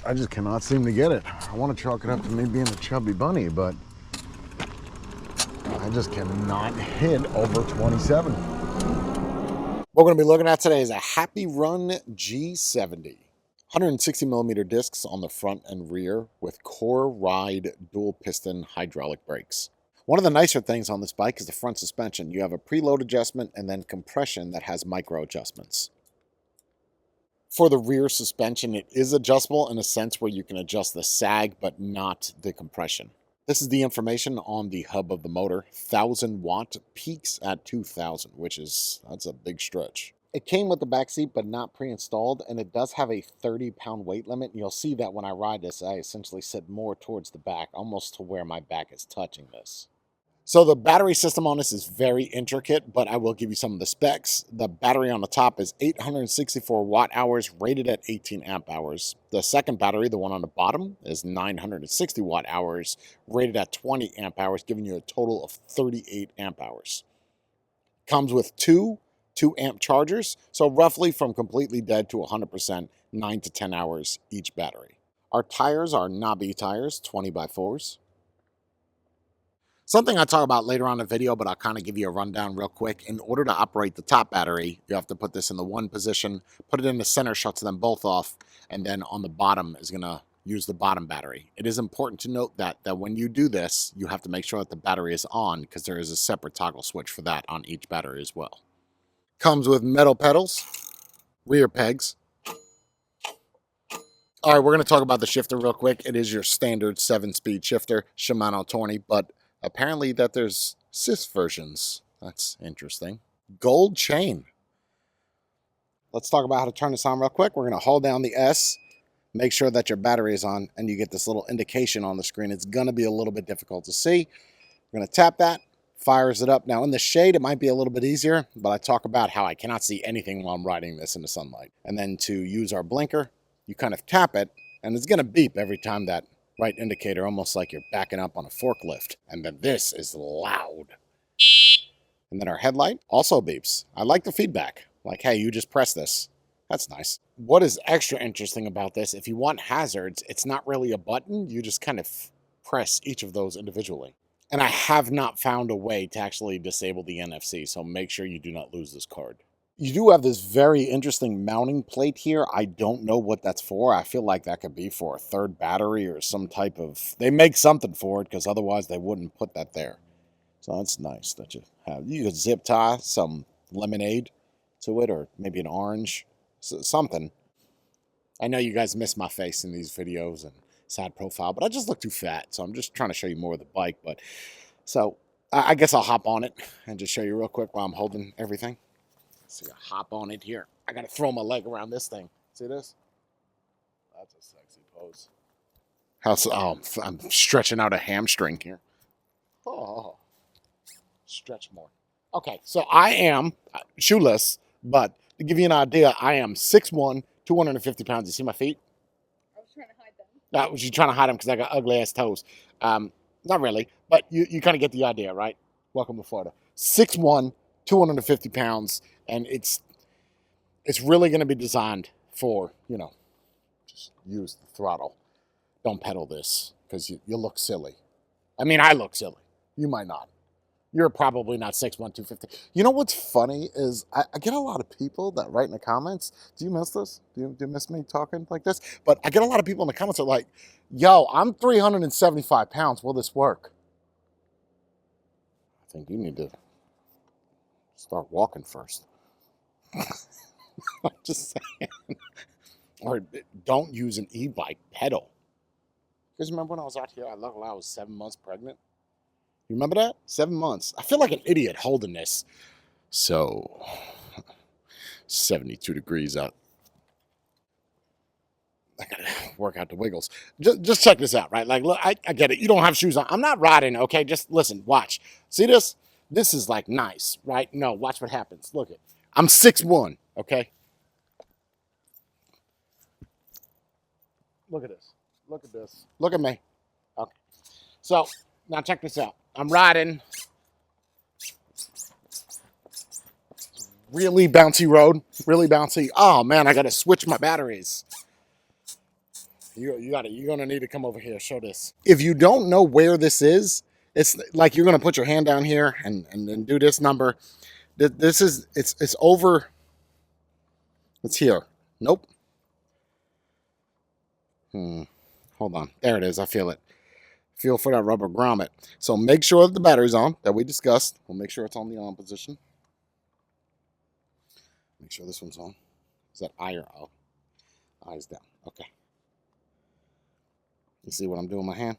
I just cannot seem to get it. I want to chalk it up to me being a chubby bunny, but I just cannot hit over 27. What we're going to be looking at today is a HappyRun G70. 160 millimeter discs on the front and rear with core ride dual piston hydraulic brakes. One of the nicer things on this bike is the front suspension. You have a preload adjustment and then compression that has micro adjustments. For the rear suspension, it is adjustable in a sense where you can adjust the sag, but not the compression. This is the information on the hub of the motor. 1000 watt, peaks at 2000, that's a big stretch. It came with the back seat, but not pre-installed, and it does have a 30-pound weight limit. And you'll see that when I ride this, I essentially sit more towards the back, almost to where my back is touching this. So the battery system on this is very intricate, but I will give you some of the specs. The battery on the top is 864 watt hours, rated at 18 amp hours. The second battery, the one on the bottom, is 960 watt hours, rated at 20 amp hours, giving you a total of 38 amp hours. Comes with two 2 amp chargers, so roughly from completely dead to 100%, 9 to 10 hours each battery. Our tires are knobby tires, 20x4s. Something I'll talk about later on in the video, but I'll kind of give you a rundown real quick. In order to operate the top battery, you have to put this in the one position, put it in the center, shuts them both off, and then on the bottom is going to use the bottom battery. It is important to note that when you do this, you have to make sure that the battery is on because there is a separate toggle switch for that on each battery as well. Comes with metal pedals, rear pegs. All right, we're going to talk about the shifter real quick. It is your standard 7-speed shifter, Shimano Tourney, but apparently that there's cis versions. That's interesting. Gold chain. Let's talk about how to turn this on real quick. We're going to hold down the S, make sure that your battery is on, and you get this little indication on the screen. It's going to be a little bit difficult to see. We're going to tap that, fires it up. Now in the shade, it might be a little bit easier, but I talk about how I cannot see anything while I'm riding this in the sunlight. And then to use our blinker, you kind of tap it, and it's going to beep every time that right indicator, almost like you're backing up on a forklift. And then this is loud. And then our headlight also beeps. I like the feedback. Like, hey, you just press this. That's nice. What is extra interesting about this, if you want hazards, it's not really a button. You just kind of press each of those individually. And I have not found a way to actually disable the NFC, so make sure you do not lose this card. You do have this very interesting mounting plate here. I don't know what that's for. I feel like that could be for a third battery or some type of... They make something for it because otherwise they wouldn't put that there. So that's nice that you have... You could zip tie some lemonade to it or maybe an orange, something. I know you guys miss my face in these videos and side profile, but I just look too fat. So I'm just trying to show you more of the bike. But so I guess I'll hop on it and just show you real quick while I'm holding everything. See, I hop on it here. I gotta throw my leg around this thing. See this? That's a sexy pose. I'm stretching out a hamstring here. Oh, stretch more. Okay, so I am shoeless, but to give you an idea, I am 6'1", 250 pounds. You see my feet? I was trying to hide them. Was you trying to hide them because I got ugly ass toes? Not really, but you kind of get the idea, right? Welcome to Florida. 6'1", 250 pounds. And it's really going to be designed for, just use the throttle. Don't pedal this because you look silly. I mean, I look silly. You might not. You're probably not 6'1", 250. You know what's funny is I get a lot of people that write in the comments. Do you miss this? Do you miss me talking like this? But I get a lot of people in the comments that are like, yo, I'm 375 pounds. Will this work? I think you need to start walking first. I'm just saying. Or don't use an e-bike pedal. You guys remember when I was out here, I was 7 months pregnant? You remember that? 7 months. I feel like an idiot holding this. So, 72 degrees out. I gotta work out the wiggles. Just check this out, right? Like, look, I get it. You don't have shoes on. I'm not riding, okay? Just listen, watch. See this? This is like nice, right? No, watch what happens. Look it. I'm 6'1", okay? Look at this. Look at this. Look at me. Okay. So, now check this out. I'm riding. It's Really bouncy road, really bouncy. Oh man, I gotta switch my batteries. You got it. You're gonna need to come over here. Show this. If you don't know where this is, it's like you're gonna put your hand down here and then do this number. This is it's over. It's here. Nope. Hold on. There it is. I feel it. Feel for that rubber grommet. So make sure that the battery's on that we discussed. We'll make sure it's on the on position. Make sure this one's on. Is that I or O? Eyes down. Okay. You see what I'm doing with my hand?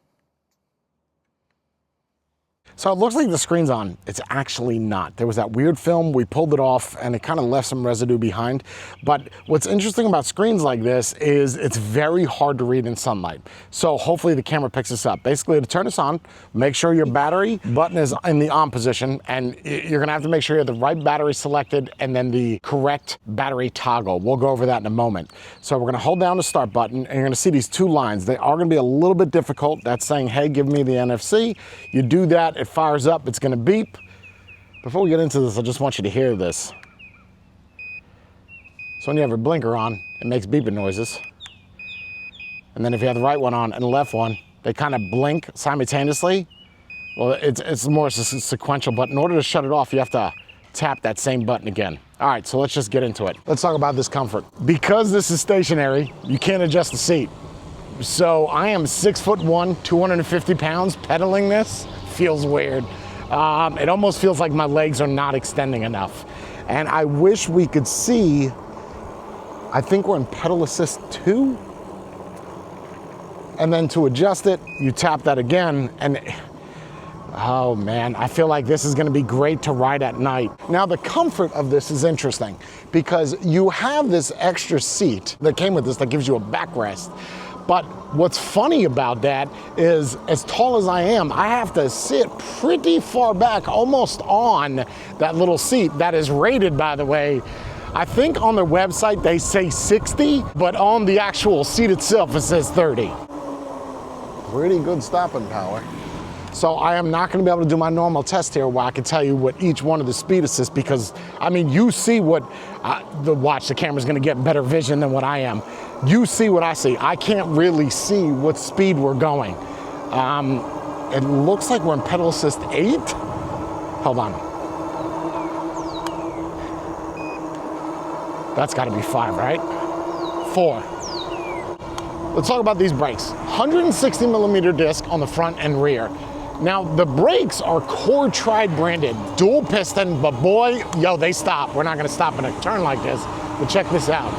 So it looks like the screen's on. It's actually not. There was that weird film, we pulled it off, and it kind of left some residue behind. But what's interesting about screens like this is it's very hard to read in sunlight. So hopefully the camera picks this up. Basically, to turn this on, make sure your battery button is in the on position, and you're gonna have to make sure you have the right battery selected and then the correct battery toggle. We'll go over that in a moment. So we're gonna hold down the start button, and you're gonna see these two lines. They are gonna be a little bit difficult. That's saying, hey, give me the NFC. You do that, it fires up, it's gonna beep. Before we get into this, I just want you to hear this. So when you have your blinker on, it makes beeping noises. And then if you have the right one on and the left one, they kind of blink simultaneously. Well, it's more sequential, but in order to shut it off, you have to tap that same button again. All right, so let's just get into it. Let's talk about this comfort. Because this is stationary, you can't adjust the seat. So I am 6'1", 250 pounds pedaling this. Feels weird. It almost feels like my legs are not extending enough. And I wish we could see, I think we're in pedal assist 2. And then to adjust it, you tap that again, and oh man, I feel like this is gonna be great to ride at night. Now the comfort of this is interesting because you have this extra seat that came with this that gives you a backrest. But what's funny about that is, as tall as I am, I have to sit pretty far back, almost on that little seat that is rated, by the way. I think on their website they say 60, but on the actual seat itself it says 30. Pretty good stopping power. So I am not gonna be able to do my normal test here where I can tell you what each one of the speed assists, because I mean, you see what the camera's gonna get better vision than what I am. You see what I see. I can't really see what speed we're going. It looks like we're in pedal assist 8. Hold on. That's gotta be 5, right? 4. Let's talk about these brakes. 160 millimeter disc on the front and rear. Now, the brakes are Core Tried branded, dual piston, but boy, yo, they stop. We're not gonna stop in a turn like this, but check this out.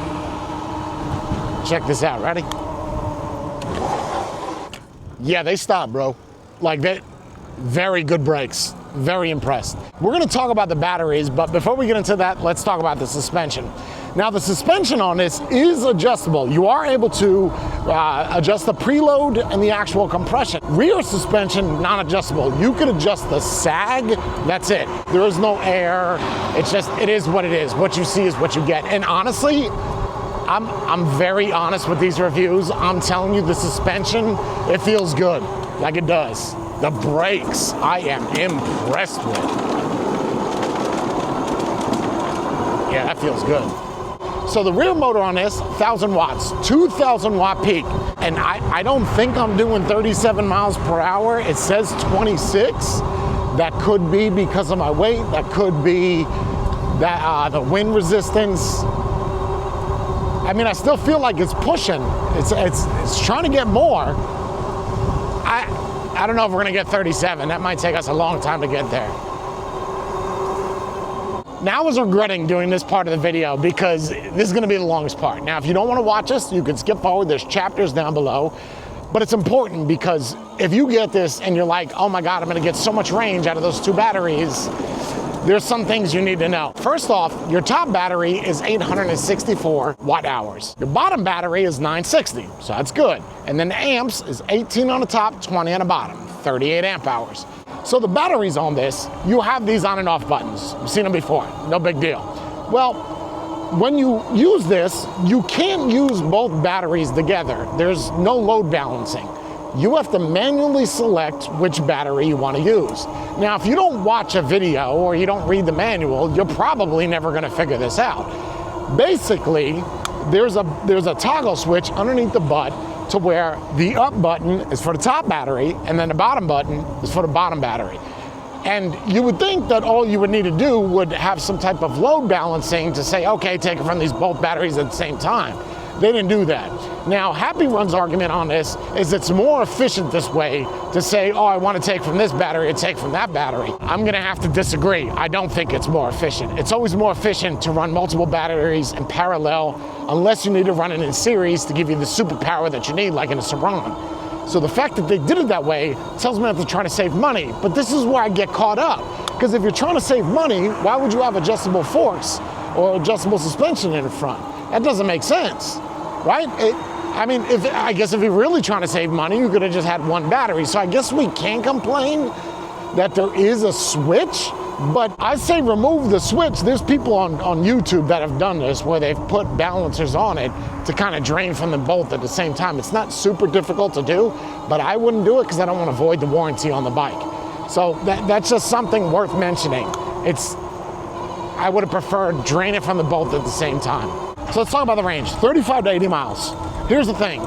Check this out, ready? Yeah, they stop, bro. Like that, very good brakes. Very impressed. We're gonna talk about the batteries, but before we get into that, let's talk about the suspension. Now, the suspension on this is adjustable. You are able to adjust the preload and the actual compression. Rear suspension, non-adjustable. You could adjust the sag, that's it. There is no air. It's just, it is what it is. What you see is what you get. And honestly, I'm very honest with these reviews. I'm telling you, the suspension, it feels good, like it does. The brakes, I am impressed with. Yeah, that feels good. So the rear motor on this, 1,000 watts, 2,000 watt peak. And I don't think I'm doing 37 miles per hour. It says 26. That could be because of my weight. That could be that the wind resistance. I mean, I still feel like it's pushing. It's trying to get more. I don't know if we're gonna get 37. That might take us a long time to get there. Now I was regretting doing this part of the video because this is gonna be the longest part. Now, if you don't wanna watch us, you can skip forward. There's chapters down below. But it's important because if you get this and you're like, oh my God, I'm gonna get so much range out of those 2 batteries, there's some things you need to know. First off, your top battery is 864 watt hours. Your bottom battery is 960, so that's good. And then the amps is 18 on the top, 20 on the bottom, 38 amp hours. So the batteries on this, you have these on and off buttons. You've seen them before, no big deal. Well, when you use this, you can't use both batteries together. There's no load balancing. You have to manually select which battery you want to use. Now, if you don't watch a video or you don't read the manual, you're probably never gonna figure this out. Basically, there's a toggle switch underneath the butt to where the up button is for the top battery and then the bottom button is for the bottom battery. And you would think that all you would need to do would have some type of load balancing to say, okay, take it from these both batteries at the same time. They didn't do that. Now, HappyRun's argument on this is it's more efficient this way to say, oh, I want to take from this battery or take from that battery. I'm gonna have to disagree. I don't think it's more efficient. It's always more efficient to run multiple batteries in parallel unless you need to run it in series to give you the superpower that you need, like in a Surround. So the fact that they did it that way tells me that they're trying to save money. But this is where I get caught up. Because if you're trying to save money, why would you have adjustable forks or adjustable suspension in the front? That doesn't make sense, right? I guess if you're really trying to save money, you could have just had one battery. So I guess we can complain that there is a switch, but I say remove the switch. There's people on YouTube that have done this where they've put balancers on it to kind of drain from them both at the same time. It's not super difficult to do, but I wouldn't do it because I don't want to void the warranty on the bike. So that's just something worth mentioning. I would have preferred drain it from the both at the same time. So let's talk about the range, 35 to 80 miles. Here's the thing.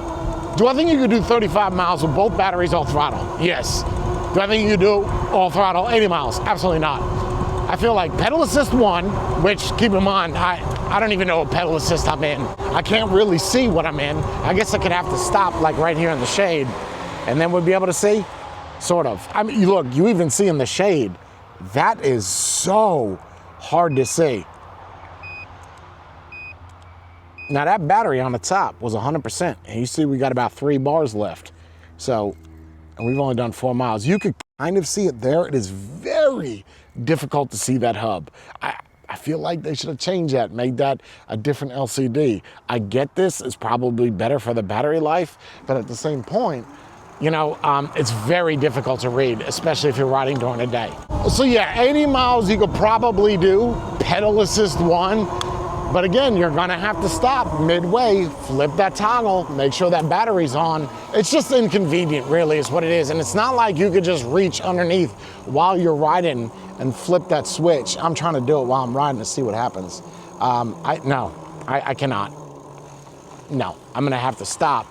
Do I think you could do 35 miles with both batteries all throttle? Yes. Do I think you could do all throttle 80 miles? Absolutely not. I feel like pedal assist 1, which keep in mind, I don't even know what pedal assist I'm in. I can't really see what I'm in. I guess I could have to stop like right here in the shade and then we'd be able to see, sort of. I mean, look, you even see in the shade, that is so hard to see. Now that battery on the top was 100%, and you see we got about 3 bars left. So, and we've only done 4 miles. You could kind of see it there. It is very difficult to see that hub. I feel like they should have changed that, made that a different LCD. I get this is probably better for the battery life, but at the same point, you know, it's very difficult to read, especially if you're riding during the day. So yeah, 80 miles you could probably do, pedal assist 1, but again, you're gonna have to stop midway, flip that toggle, make sure that battery's on. It's just inconvenient, really, is what it is. And it's not like you could just reach underneath while you're riding and flip that switch. I'm trying to do it while I'm riding to see what happens. I cannot. No, I'm gonna have to stop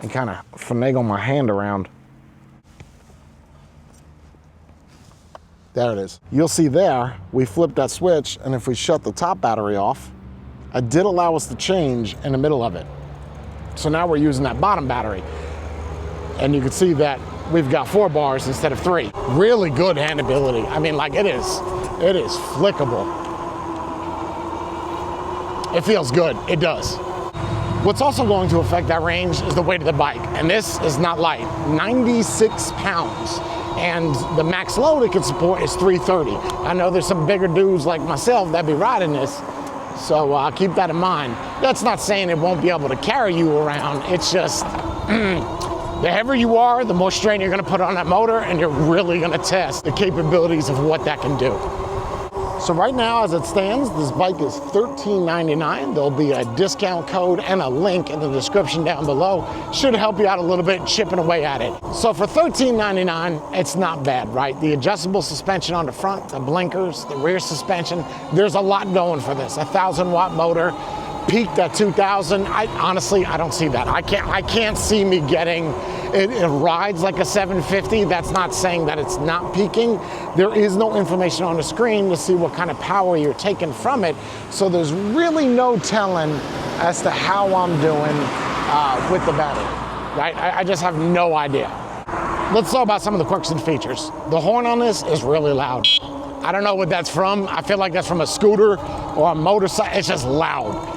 and kind of finagle my hand around. There it is. You'll see there, we flipped that switch, and if we shut the top battery off, it did allow us to change in the middle of it. So now we're using that bottom battery. And you can see that we've got 4 bars instead of 3. Really good handability. I mean, like it is flickable. It feels good, it does. What's also going to affect that range is the weight of the bike. And this is not light, 96 pounds. And the max load it can support is 330. I know there's some bigger dudes like myself that be riding this, so keep that in mind. That's not saying it won't be able to carry you around. It's just, the heavier you are, the more strain you're gonna put on that motor, and you're really gonna test the capabilities of what that can do. So right now, as it stands, this bike is $13.99. There'll be a discount code and a link in the description down below. Should help you out a little bit chipping away at it. So for $13.99, it's not bad, right? The adjustable suspension on the front, the blinkers, the rear suspension, there's a lot going for this. 1,000-watt motor, peaked at 2,000. Honestly, I don't see that. I can't see me getting, it rides like a 750. That's not saying that it's not peaking. There is no information on the screen to see what kind of power you're taking from it. So there's really no telling as to how I'm doing with the battery, right? I just have no idea. Let's talk about some of the quirks and features. The horn on this is really loud. I don't know what that's from. I feel like that's from a scooter or a motorcycle. It's just loud.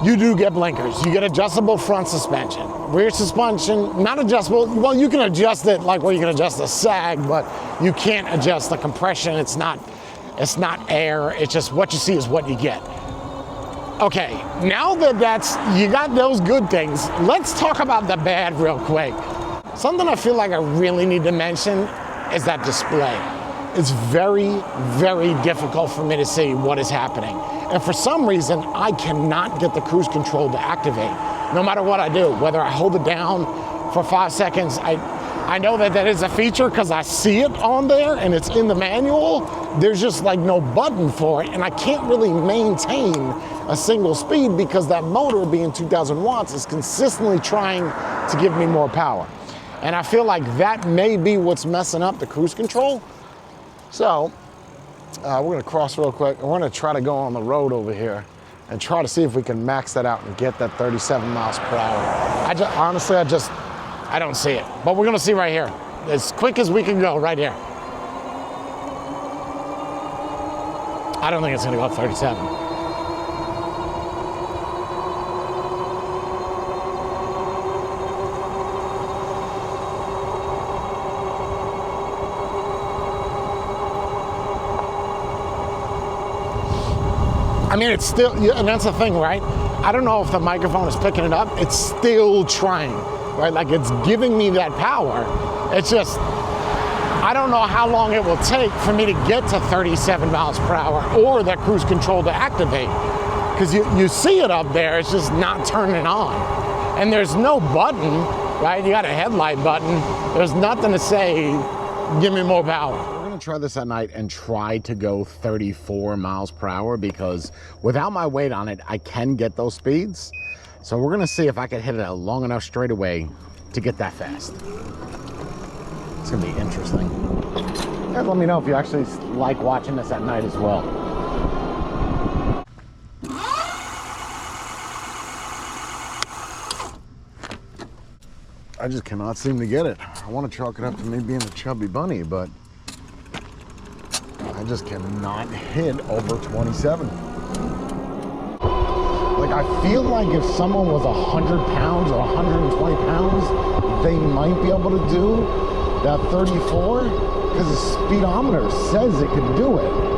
You do get blinkers. You get adjustable front suspension. Rear suspension, not adjustable. Well, you can adjust it like where you can adjust the sag, but you can't adjust the compression. It's not air. It's just what you see is what you get. Okay, now that you got those good things, let's talk about the bad real quick. Something I feel like I really need to mention is that display. It's very, very difficult for me to see what is happening. And for some reason, I cannot get the cruise control to activate, no matter what I do. Whether I hold it down for 5 seconds, I I know that that is a feature because I see it on there and it's in the manual. There's just like no button for it, and I can't really maintain a single speed because that motor being 2,000 watts is consistently trying to give me more power. And I feel like that may be what's messing up the cruise control. So we're gonna cross real quick. We're gonna try to go on the road over here and try to see if we can max that out and get that 37 miles per hour. Honestly, I don't see it, but we're gonna see right here. As quick as we can go right here. I don't think it's gonna go up 37. I mean, it's still, and that's the thing, right? I don't know if the microphone is picking it up. It's still trying, right? Like it's giving me that power. It's just, I don't know how long it will take for me to get to 37 miles per hour or that cruise control to activate. Because you see it up there, it's just not turning on. And there's no button, right? You got a headlight button. There's nothing to say, give me more power. Try this at night and try to go 34 miles per hour because without my weight on it, I can get those speeds. So we're gonna see if I can hit it a long enough straightaway to get that fast. It's gonna be interesting. And let me know if you actually like watching this at night as well. I just cannot seem to get it. I want to chalk it up to me being a chubby bunny, but I just cannot hit over 27. Like, I feel like if someone was 100 pounds or 120 pounds, they might be able to do that 34 because the speedometer says it could do it.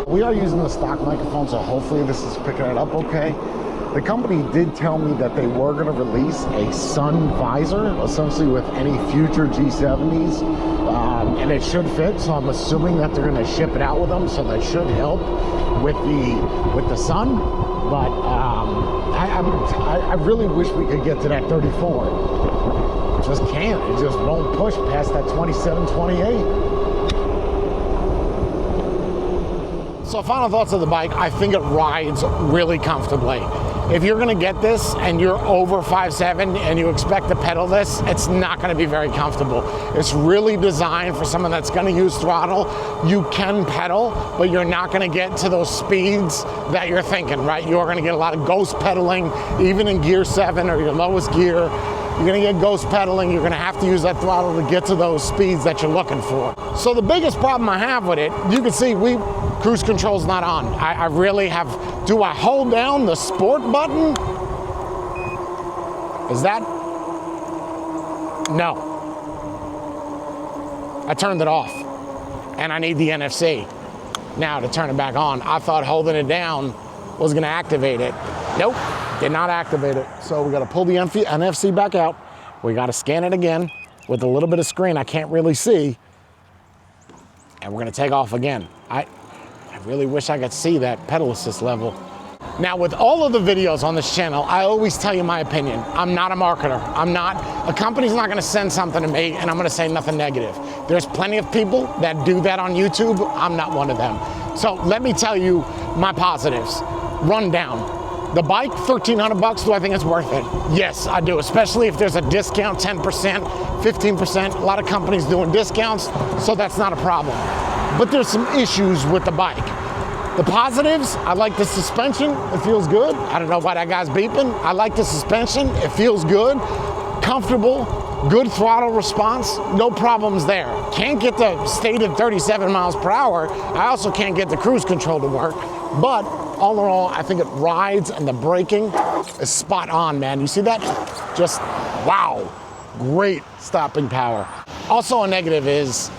We are using the stock microphone, so hopefully this is picking it up okay. The company did tell me that they were going to release a sun visor, essentially with any future G70s, and it should fit, so I'm assuming that they're going to ship it out with them, so that should help with the sun. But I really wish we could get to that 34. Just can't. It just won't push past that 27, 28. So final thoughts of the bike, I think it rides really comfortably. If you're gonna get this and you're over 5'7" and you expect to pedal this, it's not gonna be very comfortable. It's really designed for someone that's gonna use throttle. You can pedal, but you're not gonna get to those speeds that you're thinking, right? You're gonna get a lot of ghost pedaling, even in gear 7 or your lowest gear. You're gonna get ghost pedaling, you're gonna have to use that throttle to get to those speeds that you're looking for. So the biggest problem I have with it, you can see cruise control's not on. I really have, do I hold down the sport button? Is that? No. I turned it off and I need the NFC now to turn it back on. I thought holding it down was gonna activate it. Nope, did not activate it. So we gotta pull the NFC back out. We gotta scan it again with a little bit of screen I can't really see. And we're gonna take off again. I really wish I could see that pedal assist level. Now with all of the videos on this channel, I always tell you my opinion. I'm not a marketer. A company's not gonna send something to me and I'm gonna say nothing negative. There's plenty of people that do that on YouTube. I'm not one of them. So let me tell you my positives. Rundown. The bike, $1,300, do I think it's worth it? Yes, I do, especially if there's a discount, 10%, 15%. A lot of companies doing discounts, so that's not a problem. But there's some issues with the bike. The positives, I like the suspension, it feels good. I don't know why that guy's beeping. I like the suspension, it feels good, comfortable, good throttle response, no problems there. Can't get the stated 37 miles per hour. I also can't get the cruise control to work, but all in all, I think it rides and the braking is spot on, man. You see that? Just, wow, great stopping power. Also a negative is,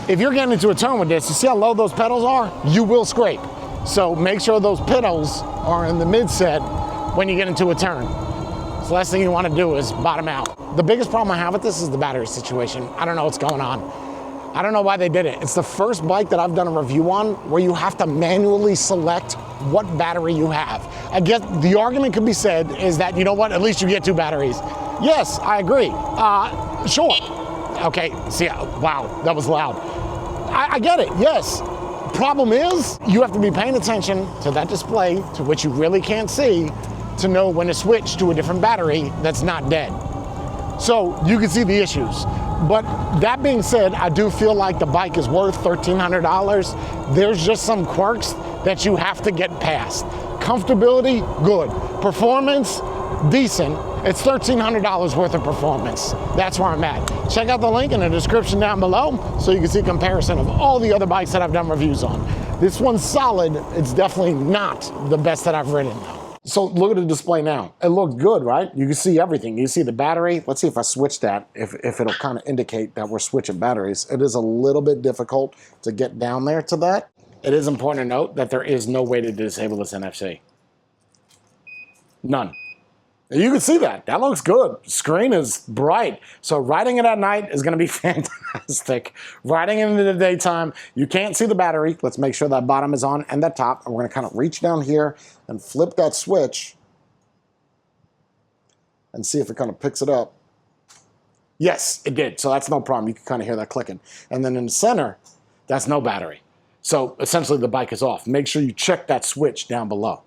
if you're getting into a turn with this, you see how low those pedals are? You will scrape. So make sure those pedals are in the mid-set when you get into a turn. So the last thing you want to do is bottom out. The biggest problem I have with this is the battery situation. I don't know what's going on. I don't know why they did it. It's the first bike that I've done a review on where you have to manually select what battery you have. I guess the argument could be said is that, you know what, at least you get 2 batteries. Yes, I agree. Sure. Okay, see, wow, that was loud. I get it, yes. Problem is, you have to be paying attention to that display, to which you really can't see, to know when to switch to a different battery that's not dead. So you can see the issues. But that being said, I do feel like the bike is worth $1,300. There's just some quirks that you have to get past. Comfortability, good. Performance, decent. It's $1,300 worth of performance. That's where I'm at. Check out the link in the description down below so you can see a comparison of all the other bikes that I've done reviews on. This one's solid. It's definitely not the best that I've ridden though. So look at the display now. It looks good, right? You can see everything. You see the battery. Let's see if I switch that, if it'll kind of indicate that we're switching batteries. It is a little bit difficult to get down there to that. It is important to note that there is no way to disable this NFC. None. You can see that. That looks good. Screen is bright. So riding it at night is going to be fantastic. Riding it in the daytime, you can't see the battery. Let's make sure that bottom is on and the top. And we're going to kind of reach down here and flip that switch and see if it kind of picks it up. Yes, it did. So that's no problem. You can kind of hear that clicking. And then in the center, that's no battery. So essentially the bike is off. Make sure you check that switch down below.